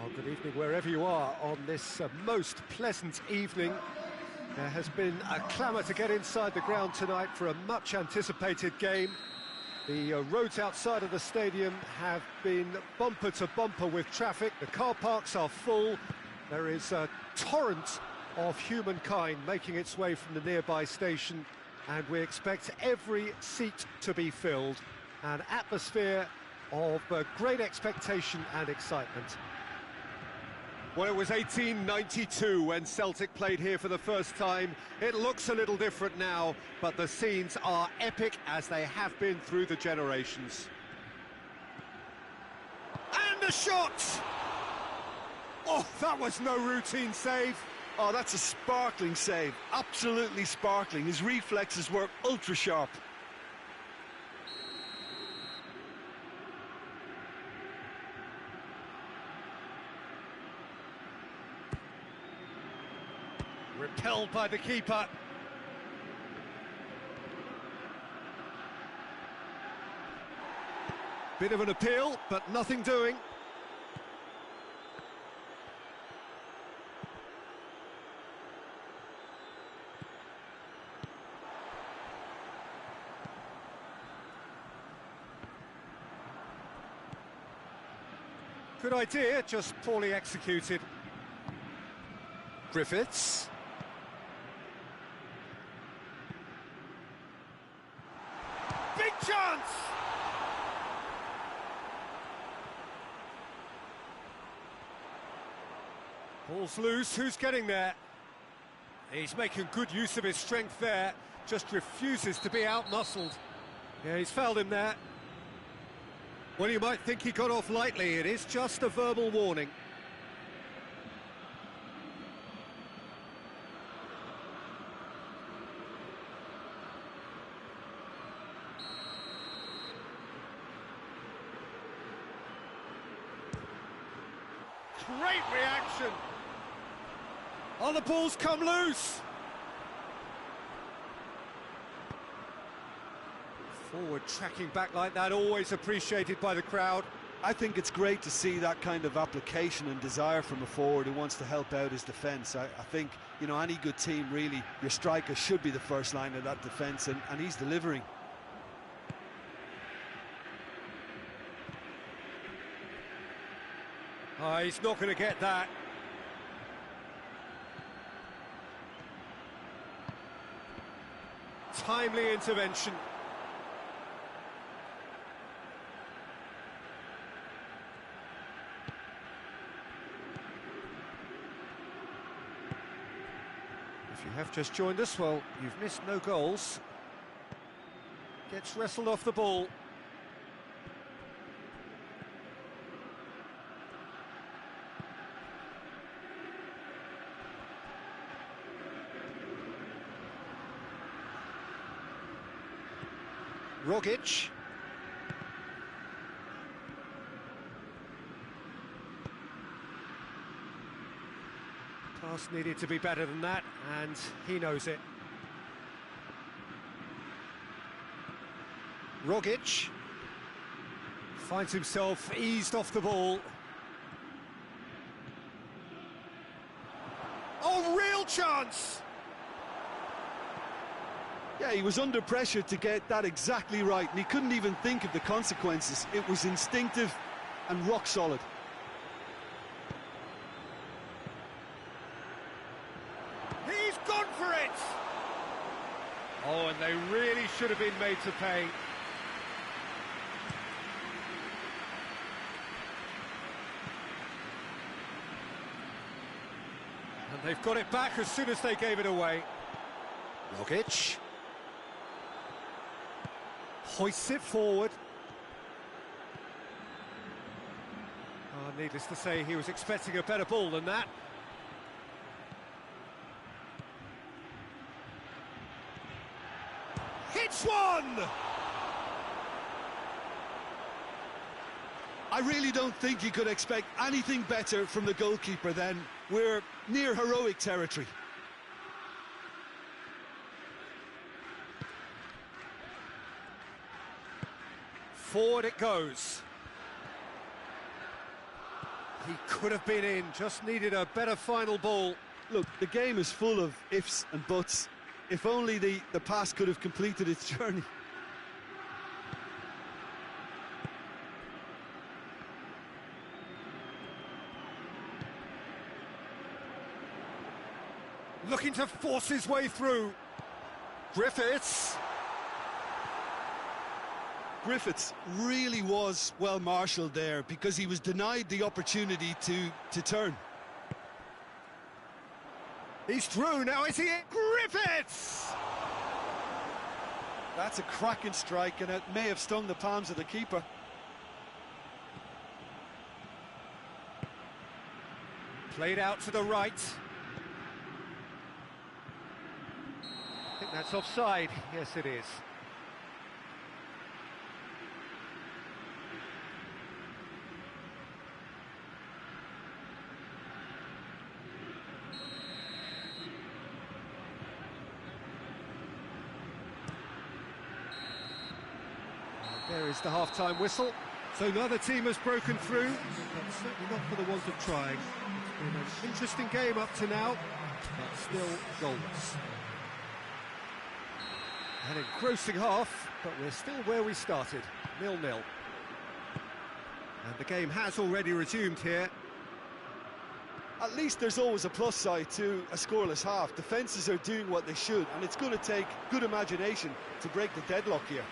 Well, good evening wherever you are on this most pleasant evening. There has been a clamour to get inside the ground tonight for a much-anticipated game. The roads outside of the stadium have been bumper to bumper with traffic. The car parks are full. There is a torrent of humankind making its way from the nearby station, and we expect every seat to be filled. An atmosphere of great expectation and excitement. Well, it was 1892 when Celtic played here for the first time. It looks a little different now, but the scenes are epic as they have been through the generations. And a shot! Oh, that was no routine save. Oh, that's a sparkling save, absolutely sparkling. His reflexes were ultra-sharp. Repelled by the keeper. Bit of an appeal, but nothing doing. Good idea, just poorly executed. Griffiths. Big chance! Ball's loose, who's getting there? He's making good use of his strength there, just refuses to be out-muscled. Yeah, he's fouled him there. Well, you might think he got off lightly, it is just a verbal warning. Great reaction! Oh, the ball's come loose! Forward tracking back like that, always appreciated by the crowd. I think it's great to see that kind of application and desire from a forward who wants to help out his defence. I think, you know, any good team, really, your striker should be the first line of that defence, and he's delivering. Oh, he's not going to get that. Timely intervention. If you have just joined us, well, you've missed no goals. Gets wrestled off the ball. Rogic. Pass needed to be better than that, and he knows it. Rogic finds himself eased off the ball. Oh, real chance! Yeah, he was under pressure to get that exactly right, and he couldn't even think of the consequences. It was instinctive and rock solid. He's gone for it! Oh, and they really should have been made to pay. And they've got it back as soon as they gave it away. Rogic hoists it forward. Oh, needless to say, he was expecting a better ball than that. Hits one! I really don't think you could expect anything better from the goalkeeper then. We're near heroic territory. Forward it goes. He could have been in, just needed a better final ball. Look, the game is full of ifs and buts. If only the pass could have completed its journey. Looking to force his way through. Griffiths. Griffiths really was well marshalled there because he was denied the opportunity to turn. He's through, now is he in? Griffiths! That's a cracking strike, and it may have stung the palms of the keeper. Played out to the right. I think that's offside. Yes, it is. There is the half-time whistle. So neither team has broken through, but certainly not for the want of trying. It's been an interesting game up to now, but still goalless. An engrossing half, but we're still where we started, 0-0. And the game has already resumed here. At least there's always a plus side to a scoreless half. Defences are doing what they should, and it's going to take good imagination to break the deadlock here.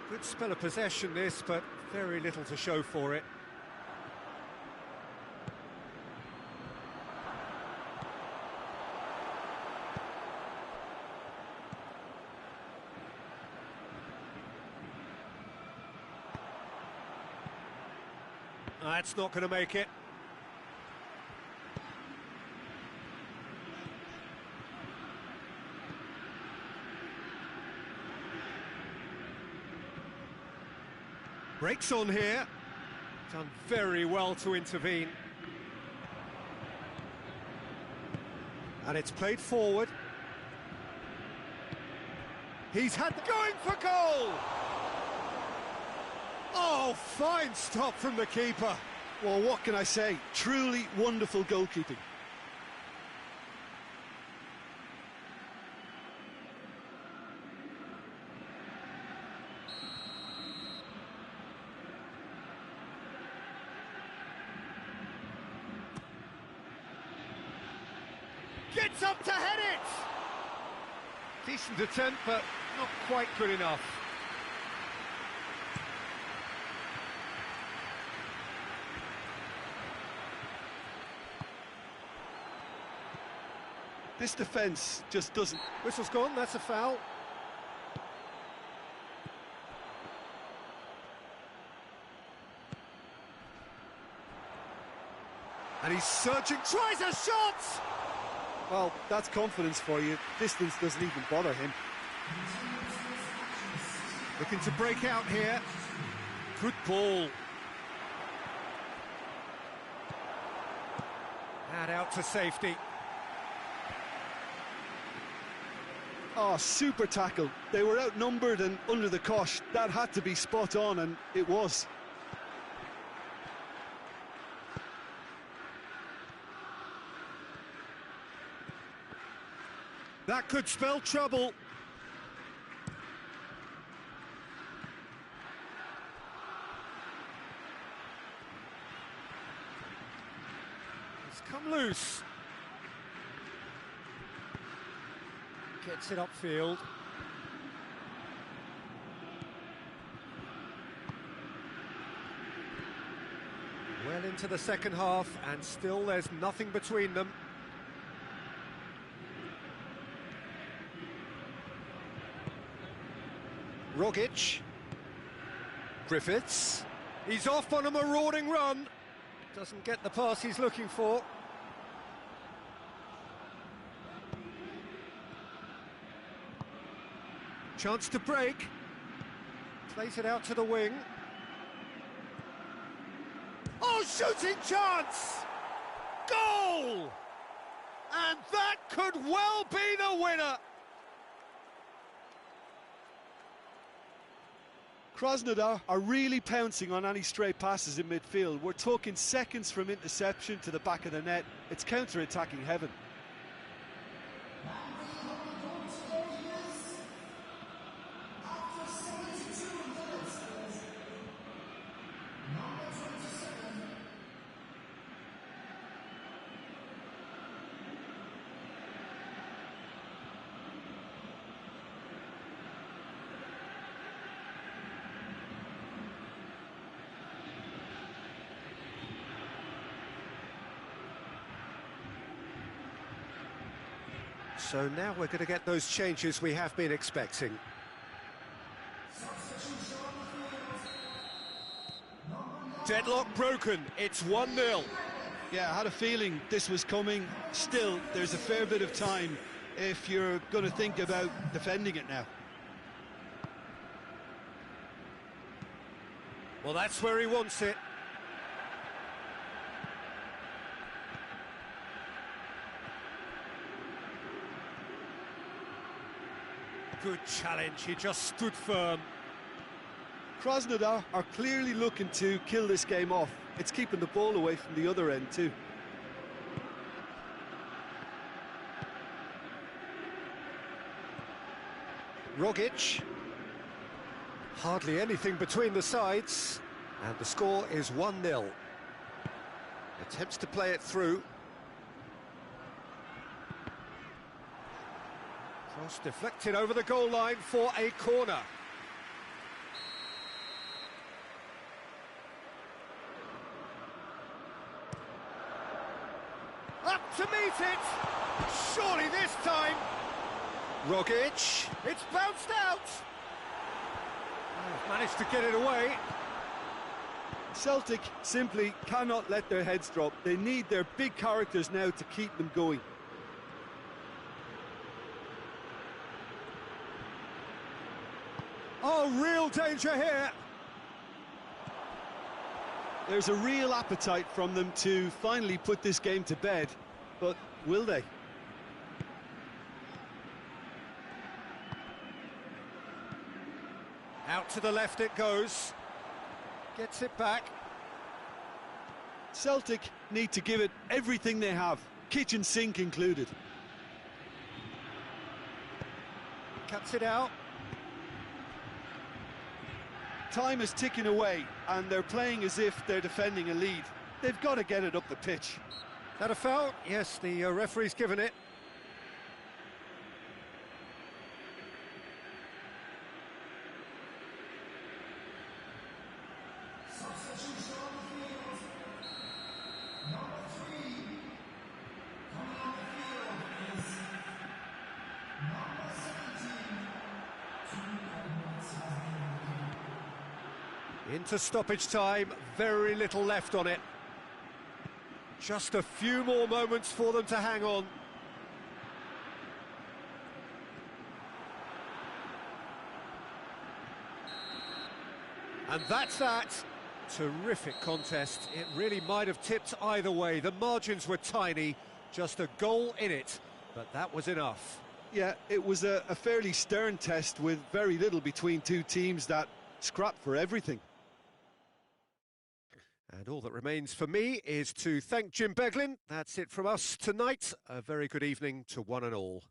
Good spell of possession this, but very little to show for it. That's not going to make it. Breaks on here. Done very well to intervene. And it's played forward. He's had going for goal! Oh, fine stop from the keeper. Well, what can I say? Truly wonderful goalkeeping. Gets up to head it! Decent attempt, but not quite good enough. This defence just doesn't... Whistle's gone, that's a foul. And he's searching, tries a shot! Well, that's confidence for you. Distance doesn't even bother him. Looking to break out here. Good ball. And out to safety. Oh, super tackle. They were outnumbered and under the cosh. That had to be spot on, and it was. That could spell trouble. It's come loose. Gets it upfield. Well into the second half, and still there's nothing between them. Rogic. Griffiths. He's off on a marauding run. Doesn't get the pass he's looking for. Chance to break. Plays it out to the wing. Oh, shooting chance! Goal! And that could well be the winner. Krasnodar are really pouncing on any stray passes in midfield. We're talking seconds from interception to the back of the net. It's counter-attacking heaven. So now we're going to get those changes we have been expecting. Deadlock broken, it's 1-0. Yeah, I had a feeling this was coming. Still, there's a fair bit of time if you're going to think about defending it now. Well, that's where he wants it. Good challenge, he just stood firm. Krasnodar are clearly looking to kill this game off. It's keeping the ball away from the other end too. Rogic. Hardly anything between the sides. And the score is 1-0. Attempts to play it through. Cross deflected over the goal line for a corner. Up to meet it! Surely this time! Rogic, it's bounced out! Oh, managed to get it away. Celtic simply cannot let their heads drop. They need their big characters now to keep them going. Oh, real danger here. There's a real appetite from them to finally put this game to bed, but will they? Out to the left it goes. Gets it back. Celtic need to give it everything they have, kitchen sink included. Cuts it out. Time is ticking away, and they're playing as if they're defending a lead. They've got to get it up the pitch. That a foul? Yes, the referee's given it. Into stoppage time, very little left on it. Just a few more moments for them to hang on. And that's that. Terrific contest. It really might have tipped either way. The margins were tiny, just a goal in it, but that was enough. Yeah, it was a fairly stern test with very little between two teams that scrapped for everything. And all that remains for me is to thank Jim Beglin. That's it from us tonight. A very good evening to one and all.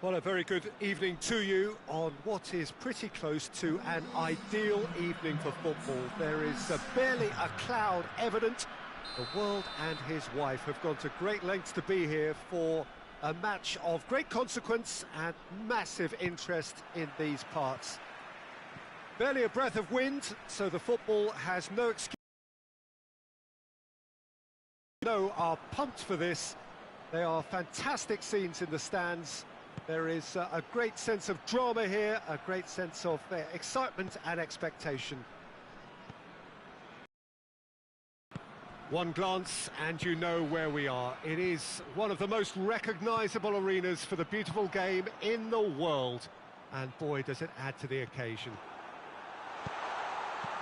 Well, a very good evening to you on what is pretty close to an ideal evening for football. There is barely a cloud evident. The world and his wife have gone to great lengths to be here for a match of great consequence and massive interest in these parts. Barely a breath of wind, so the football has no excuse. Are pumped for this. They are fantastic scenes in the stands. There is a great sense of drama here, a great sense of excitement and expectation. One glance and you know where we are. It is one of the most recognisable arenas for the beautiful game in the world. And boy, does it add to the occasion.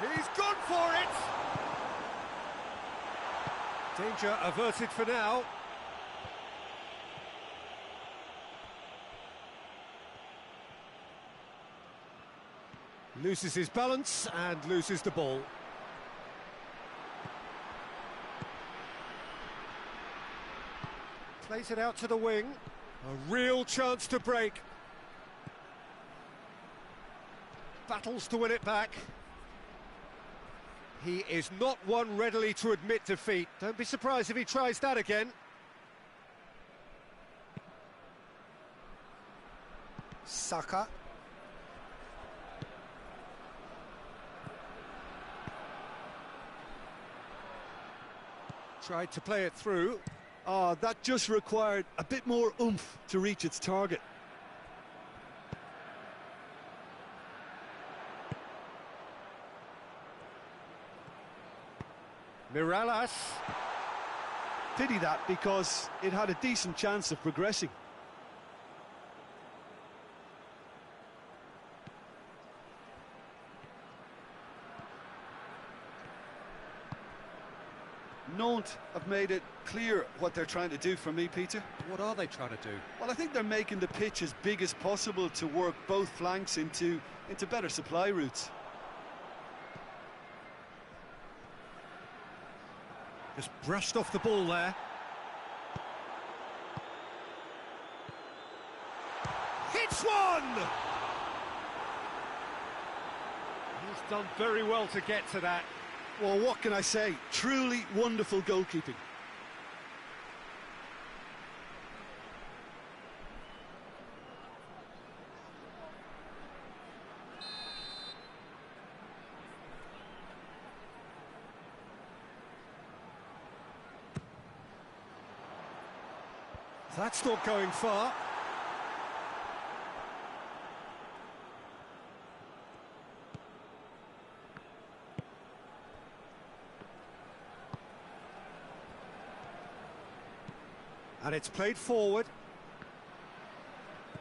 He's gone for it! Danger averted for now. Loses his balance and loses the ball. Plays it out to the wing. A real chance to break. Battles to win it back. He is not one readily to admit defeat. Don't be surprised if he tries that again. Saka. Tried to play it through. Oh, that just required a bit more oomph to reach its target. Mirallas. Pity that, because it had a decent chance of progressing. Nantes have made it clear what they're trying to do for me, Peter. What are they trying to do? Well, I think they're making the pitch as big as possible to work both flanks into better supply routes. Just brushed off the ball there. Hits one! He's done very well to get to that. Well, what can I say? Truly wonderful goalkeeping. That's not going far. And it's played forward.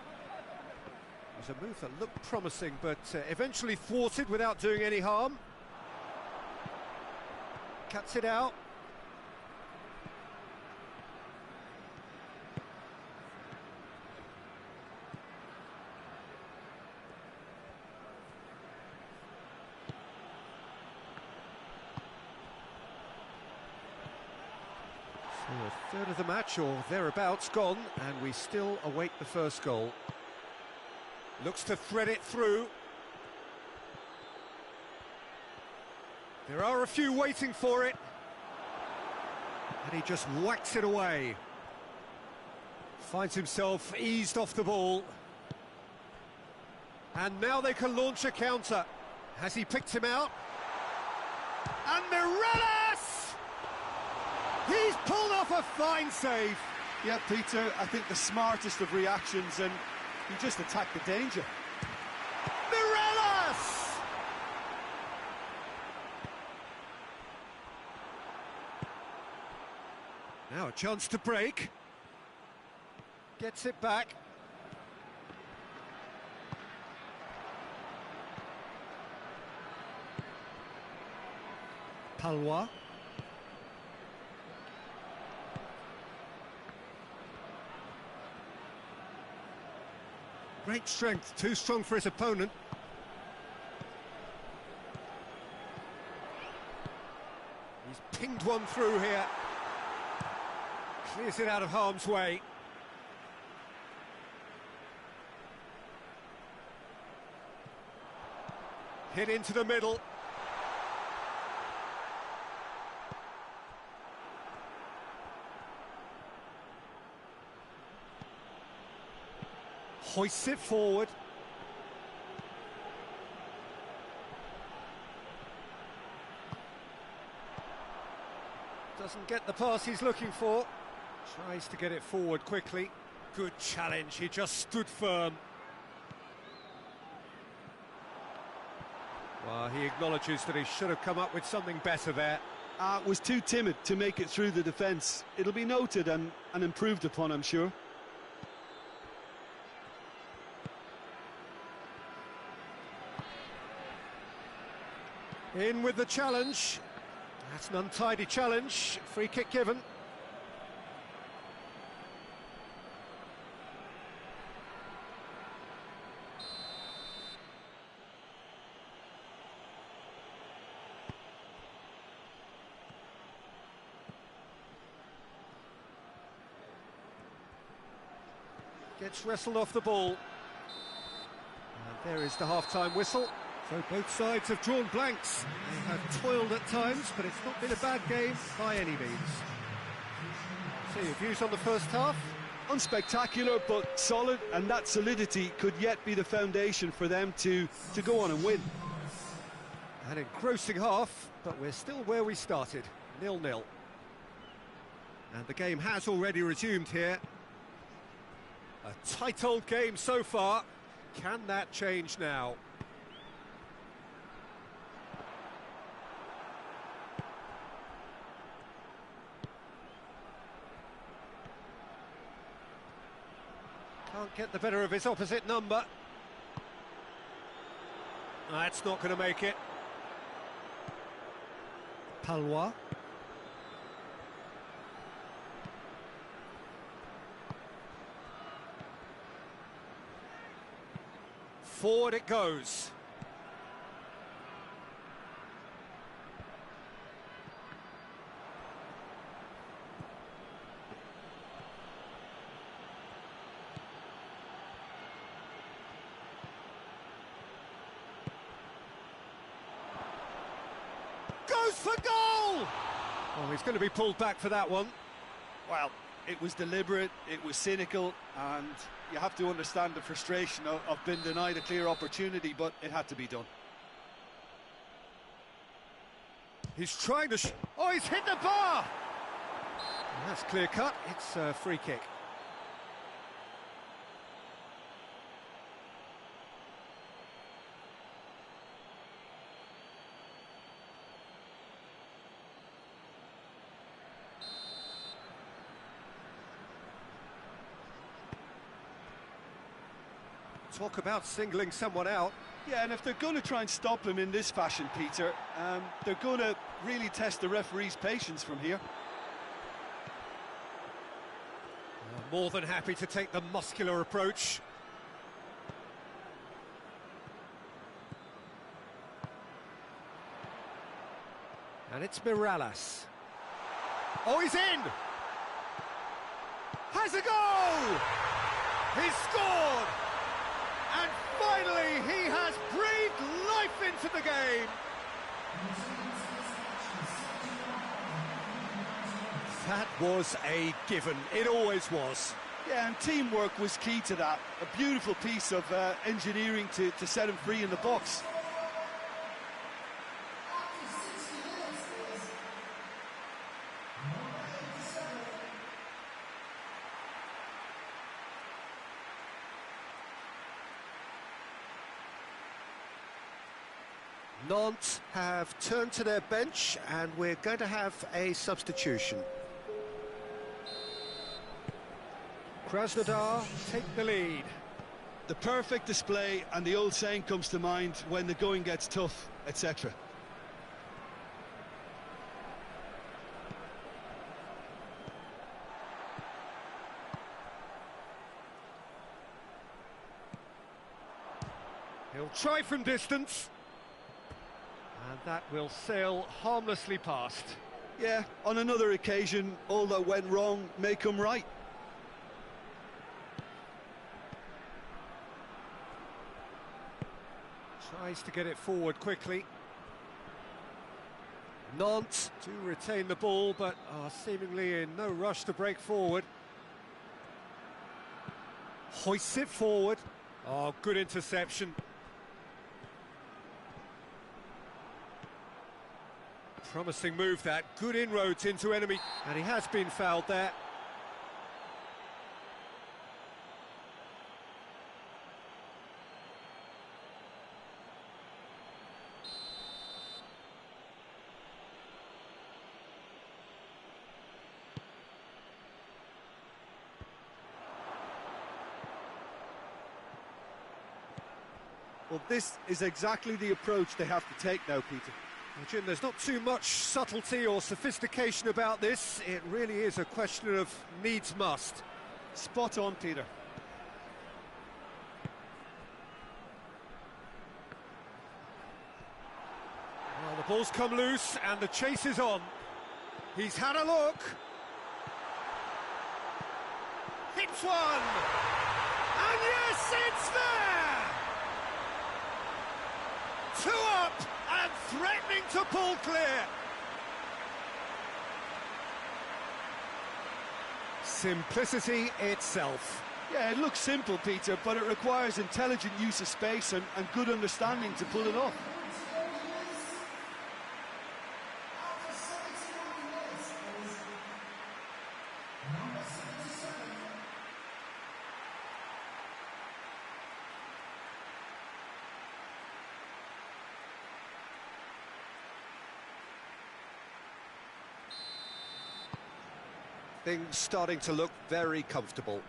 It was a move that looked promising, but eventually thwarted without doing any harm. Cuts it out. A third of the match, or thereabouts, gone, and we still await the first goal. Looks to thread it through. There are a few waiting for it. And he just whacks it away. Finds himself eased off the ball. And now they can launch a counter. Has he picked him out? And Mirallas! He's pulled off a fine save. Yeah, Peter, I think the smartest of reactions, and he just attacked the danger. Mirallas! Now a chance to break. Gets it back. Palois. Great strength, too strong for his opponent. He's pinged one through here. Clears it out of harm's way. Hit into the middle. Hoists it forward. Doesn't get the pass he's looking for. Tries to get it forward quickly. Good challenge, he just stood firm. Well, he acknowledges that he should have come up with something better there. Was too timid to make it through the defence. It'll be noted and improved upon, I'm sure. In with the challenge. That's an untidy challenge. Free kick given. Gets wrestled off the ball. And there is the half-time whistle. So both sides have drawn blanks. They have toiled at times, but it's not been a bad game by any means. So your views on the first half? Unspectacular, but solid, and that solidity could yet be the foundation for them to go on and win. An engrossing half, but we're still where we started, 0-0. And the game has already resumed here. A tight old game so far. Can that change now? Can't get the better of his opposite number. That's not going to make it. Palois. Forward it goes. Goes for goal! Oh, he's going to be pulled back for that one. Well, it was deliberate, it was cynical, and you have to understand the frustration of being denied a clear opportunity, but it had to be done. He's trying to... Oh, he's hit the bar! That's clear cut, it's a free kick. Talk about singling someone out. Yeah, and if they're going to try and stop him in this fashion, Peter, they're going to really test the referee's patience from here. More than happy to take the muscular approach. And it's Mirallas. Oh, he's in! Has a goal! He's scored! And finally, he has breathed life into the game. That was a given. It always was. Yeah, and teamwork was key to that. A beautiful piece of engineering to set him free in the box. Nantes have turned to their bench and we're going to have a substitution. Krasnodar take the lead. The perfect display, and the old saying comes to mind, when the going gets tough, etc. He'll try from distance. And that will sail harmlessly past. Yeah, on another occasion, all that went wrong may come right. Tries to get it forward quickly. Nantes to retain the ball, but are seemingly in no rush to break forward. Hoists it forward. Oh, good interception. Promising move that, good inroads into enemy, and he has been fouled there. Well, this is exactly the approach they have to take now, Peter. Well, Jim, there's not too much subtlety or sophistication about this. It really is a question of needs must. Spot on, Peter. Well, the ball's come loose and the chase is on. He's had a look. Hits one! And yes, it's there! Two up and threatening to pull clear. Simplicity itself. Yeah, it looks simple, Peter, but it requires intelligent use of space and good understanding to pull it off. Things starting to look very comfortable.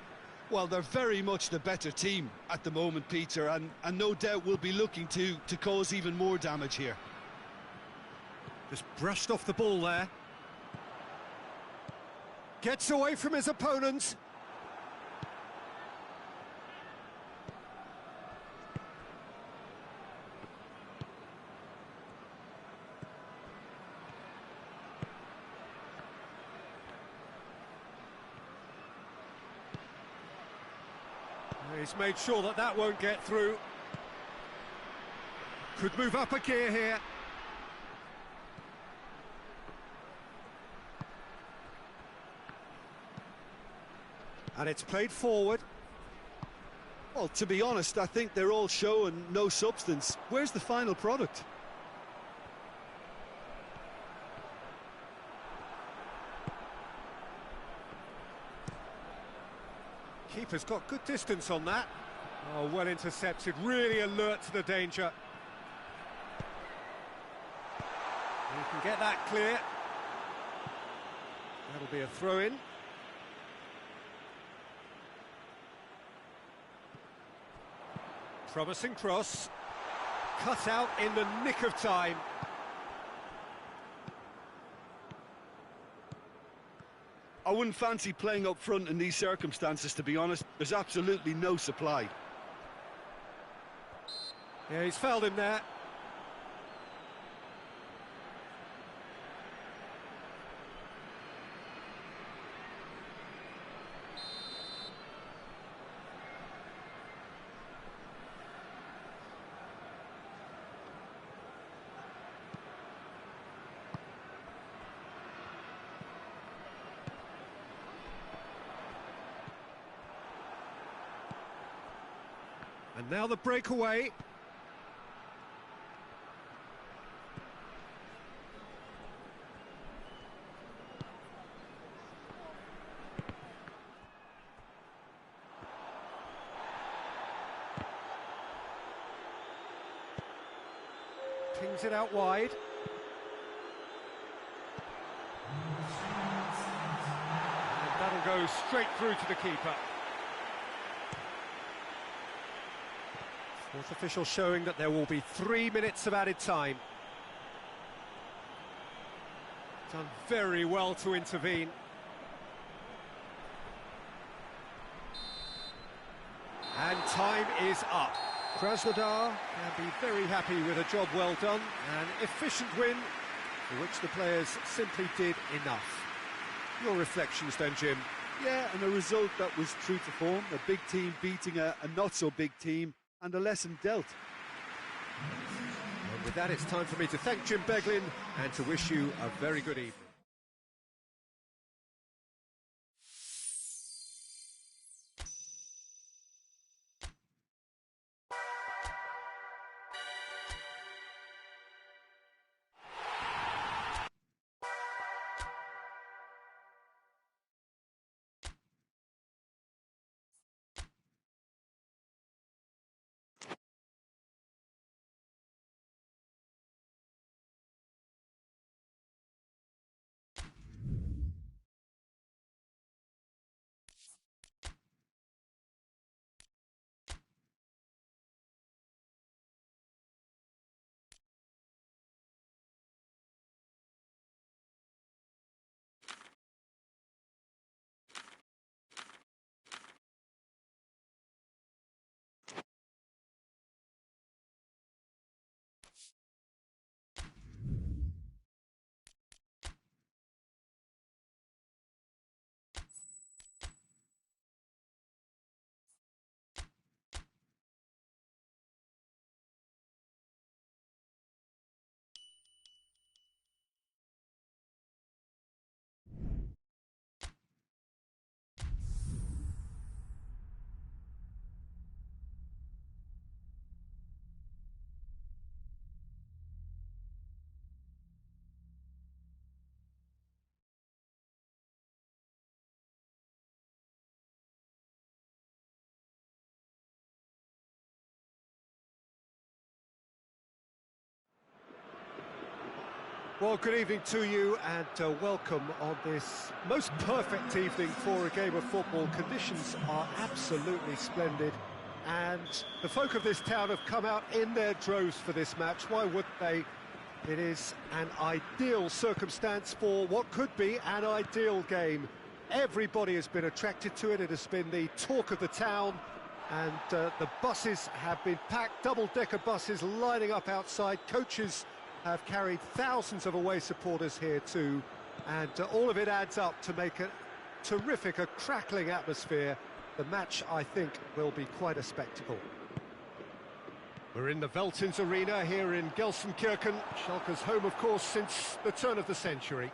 Well, they're very much the better team at the moment, Peter, and no doubt will be looking to cause even more damage here. Just brushed off the ball there. Gets away from his opponent. He's made sure that that won't get through. Could move up a gear here. And it's played forward. Well, to be honest, I think they're all show and no substance. Where's the final product? Keeper's got good distance on that. Oh, well intercepted, really alert to the danger. You can get that clear. That'll be a throw-in. Promising cross. Cut out in the nick of time. I wouldn't fancy playing up front in these circumstances, to be honest. There's absolutely no supply. Yeah, he's fouled him there. And now the breakaway. Pings it out wide. And that'll go straight through to the keeper. Fourth official showing that there will be 3 minutes of added time. Done very well to intervene. And time is up. Krasnodar can be very happy with a job well done. An efficient win for which the players simply did enough. Your reflections then, Jim? Yeah, and a result that was true to form. A big team beating a not-so-big team, and a lesson dealt. And with that, it's time for me to thank Jim Beglin and to wish you a very good evening. Well, good evening to you and welcome on this most perfect evening for a game of football. Conditions are absolutely splendid and the folk of this town have come out in their droves for this match. Why wouldn't they? It is an ideal circumstance for what could be an ideal game. Everybody has been attracted to it. It has been the talk of the town and the buses have been packed, double-decker buses lining up outside. Coaches have carried thousands of away supporters here too, and all of it adds up to make a terrific, a crackling atmosphere. The match, I think, will be quite a spectacle. We're in the Veltins Arena here in Gelsenkirchen, Schalke's home, of course, since the turn of the century.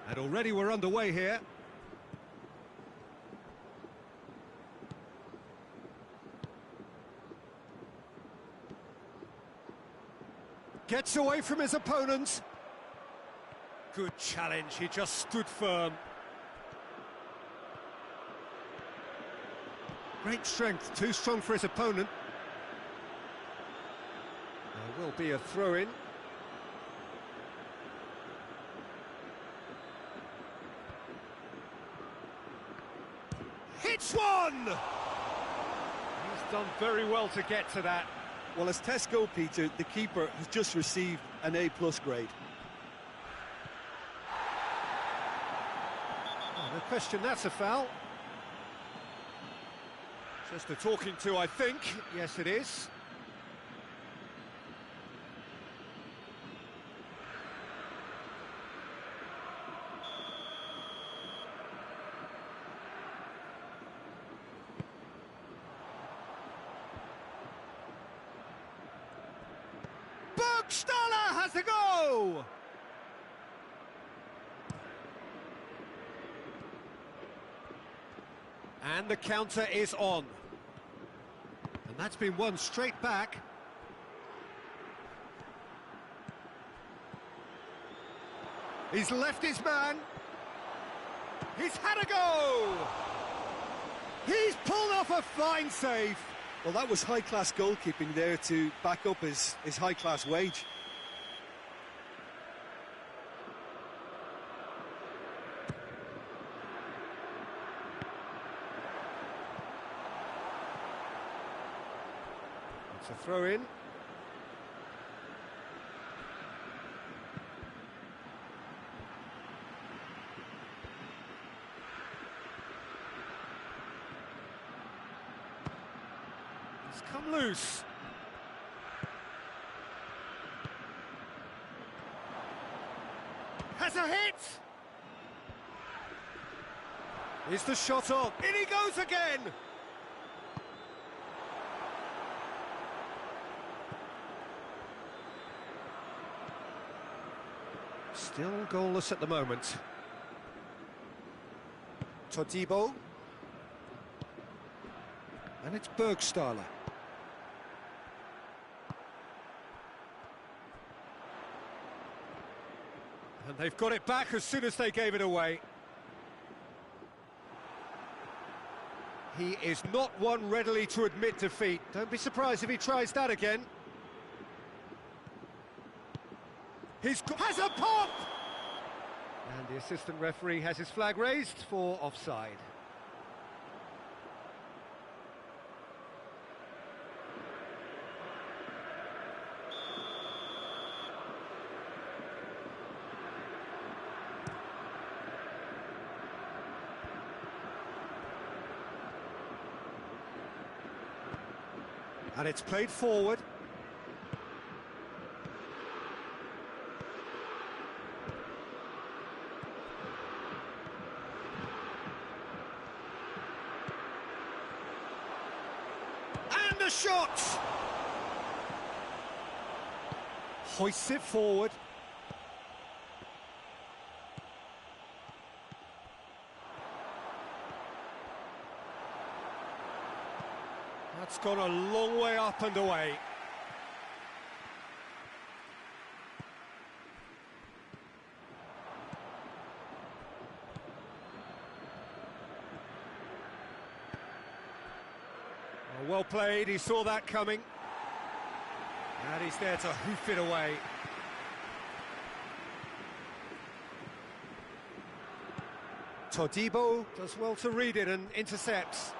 And already we're underway here. Gets away from his opponent. Good challenge, he just stood firm. Great strength, too strong for his opponent. There will be a throw-in. Hits one! He's done very well to get to that. Well, as Tesco, Peter, the keeper has just received an A+ grade. Oh, no question, that's a foul. Just a talking to, I think. Yes, it is. Burgstaller has the go! And the counter is on. And that's been won straight back. He's left his man. He's had a go! He's pulled off a fine save. Well, that was high-class goalkeeping there to back up his high-class wage. It's a throw-in. It's come loose. Has a hit! Is the shot on? In he goes again! Still goalless at the moment. Todibo. And it's Bergstaller. And they've got it back as soon as they gave it away. He is not one readily to admit defeat. Don't be surprised if he tries that again. Has a pop! And the assistant referee has his flag raised for offside. And it's played forward. And a shot! Hoists it forward. That's gone a long way up and away. Well played, he saw that coming. And he's there to hoof it away. Todibo does well to read it and intercepts.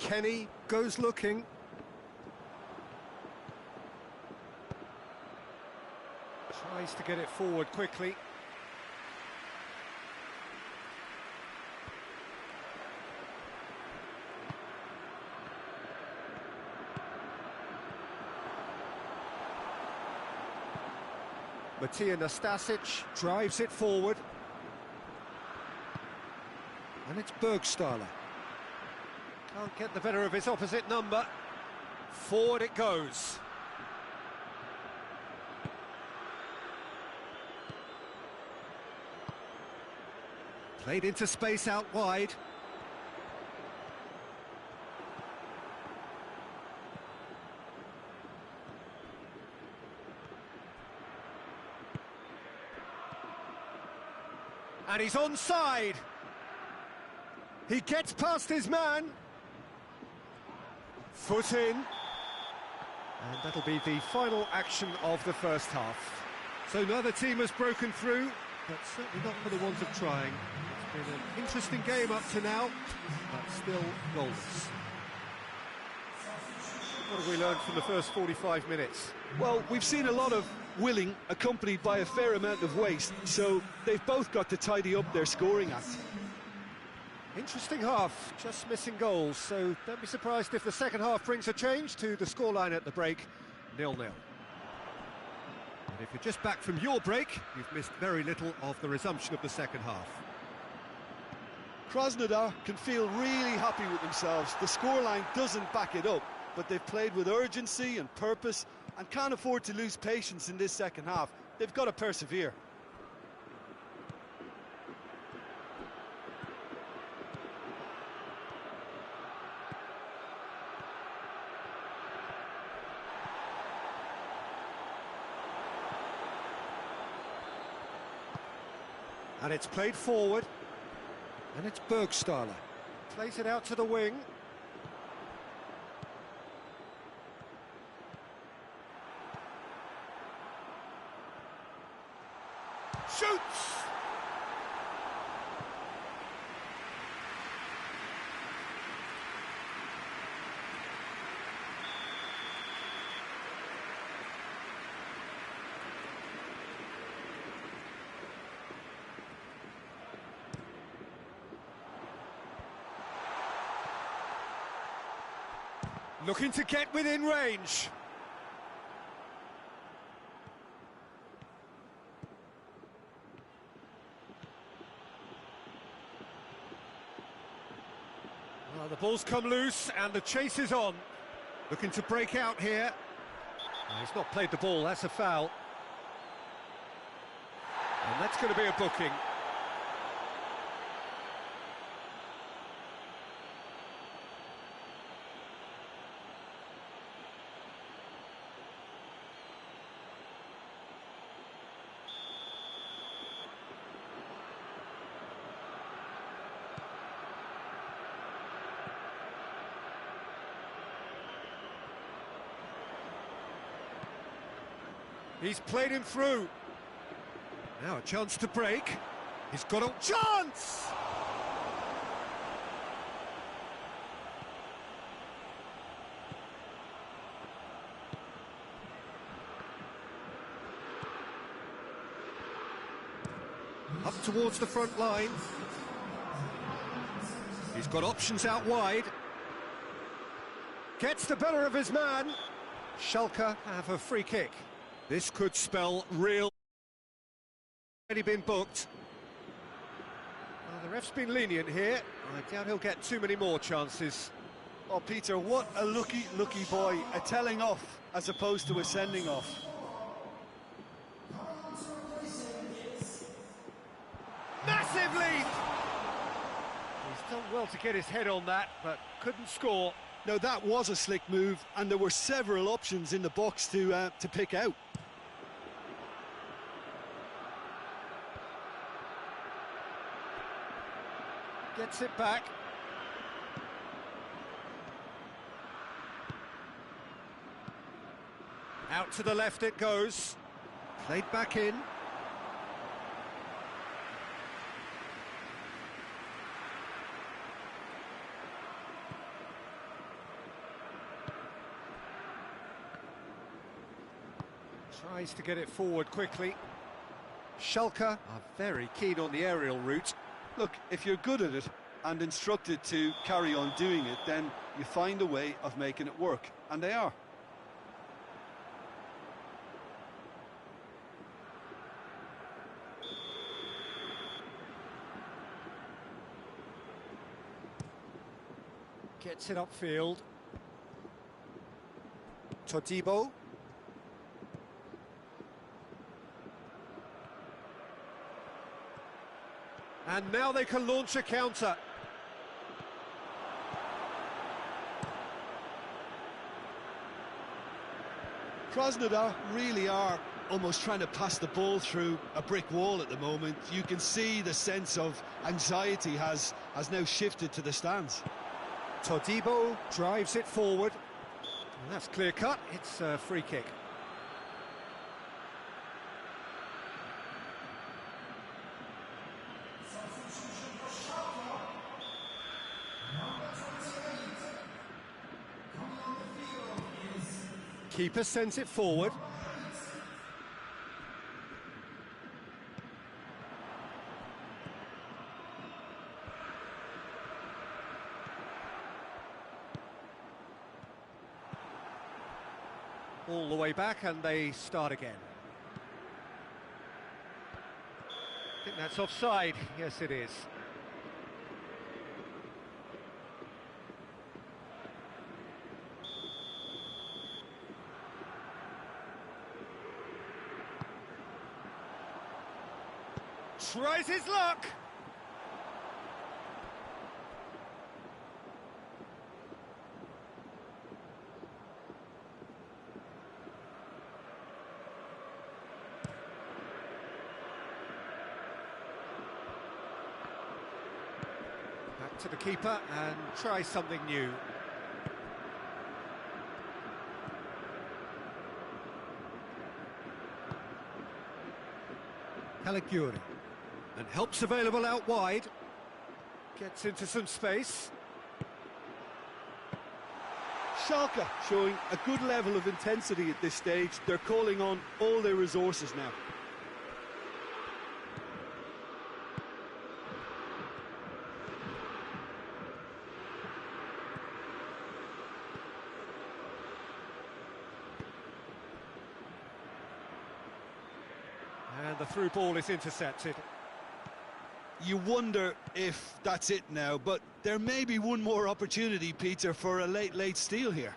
Kenny goes looking. Tries to get it forward quickly. Matija Nastasic drives it forward. And it's Bergstaller. Can't get the better of his opposite number. Forward it goes. Played into space out wide. And he's onside. He gets past his man. Foot in. And that'll be the final action of the first half. So neither team has broken through, but certainly not for the want of trying. It's been an interesting game up to now, but still goalless. What have we learned from the first 45 minutes? Well, we've seen a lot of willing accompanied by a fair amount of waste, so they've both got to tidy up their scoring act. Interesting half, just missing goals, so don't be surprised if the second half brings a change to the scoreline at the break, 0-0. And if you're just back from your break, you've missed very little of the resumption of the second half. Krasnodar can feel really happy with themselves. The scoreline doesn't back it up, but they've played with urgency and purpose and can't afford to lose patience in this second half. They've got to persevere. And it's played forward. And it's Bergstaller. Plays it out to the wing. Shoots! Looking to get within range. Well, the ball's come loose and the chase is on. Looking to break out here. He's not played the ball, that's a foul. And that's going to be a booking. He's played him through. Now a chance to break. He's got a chance! Up towards the front line. He's got options out wide. Gets the better of his man. Schalke have a free kick. This could spell real... Already been booked. Well, the ref's been lenient here. I doubt he'll get too many more chances. Oh, Peter, what a lucky boy. A telling off as opposed to a sending off. Massive lead! He's done well to get his head on that, but couldn't score. Now, that was a slick move, and there were several options in the box to pick out. Gets it back. Out to the left it goes. Played back in. Tries to get it forward quickly. Schalke are very keen on the aerial route. Look, if you're good at it and instructed to carry on doing it, then you find a way of making it work, and they are. Gets it upfield. Todibo. And now they can launch a counter. Krasnodar really are almost trying to pass the ball through a brick wall at the moment. You can see the sense of anxiety has now shifted to the stands. Todibo drives it forward. And that's clear cut, it's a free kick. Keeper sends it forward. All the way back and they start again. I think that's offside. Yes, it is. Tries his luck. Back to the keeper and try something new. Caligiuri. And help's available out wide. Gets into some space. Schalke showing a good level of intensity at this stage. They're calling on all their resources now. And the through ball is intercepted. You wonder if that's it now, but there may be one more opportunity, Peter, for a late steal here.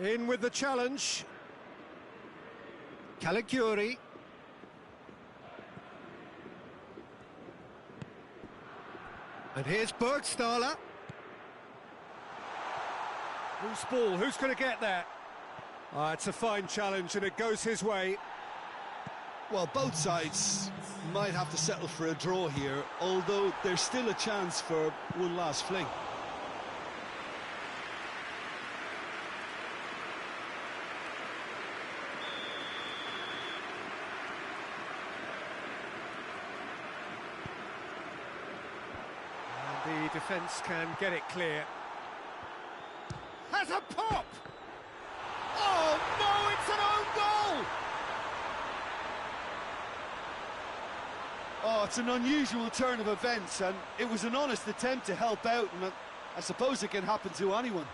In with the challenge. Caligiuri. And here's Bergstaller. Who's ball? Who's going to get there? It's a fine challenge and it goes his way. Well, both sides might have to settle for a draw here, although there's still a chance for one last fling. And the defence can get it clear. Has a pop! Oh no, it's an own goal! Oh, it's an unusual turn of events, and it was an honest attempt to help out, and I suppose it can happen to anyone.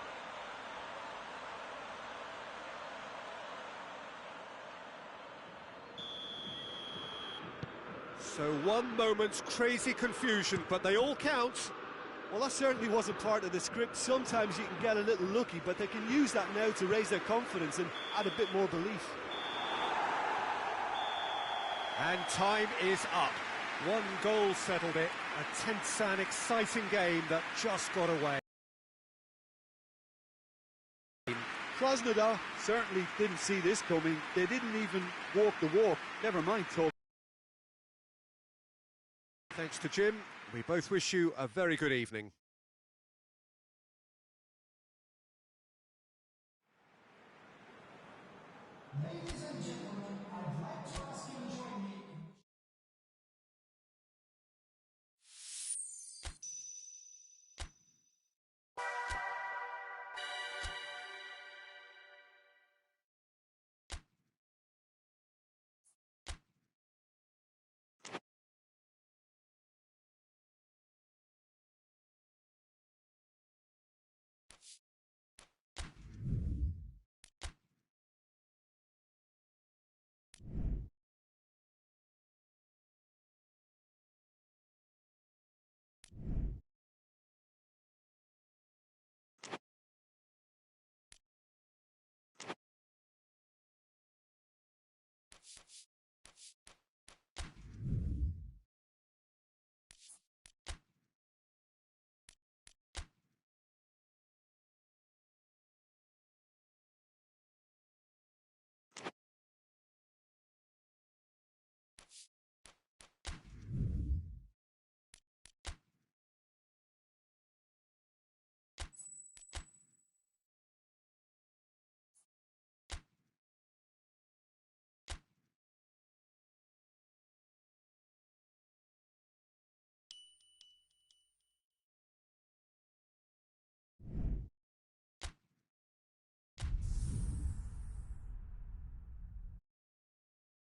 So one moment's crazy confusion, but they all count. Well, that certainly wasn't part of the script. Sometimes you can get a little lucky, but they can use that now to raise their confidence and add a bit more belief. And time is up. One goal settled it. A tense and exciting game that just got away. Krasnodar certainly didn't see this coming. They didn't even walk the walk, never mind talk. Thanks to Jim. We both wish you a very good evening. Ladies and gentlemen, I'd like to ask you to join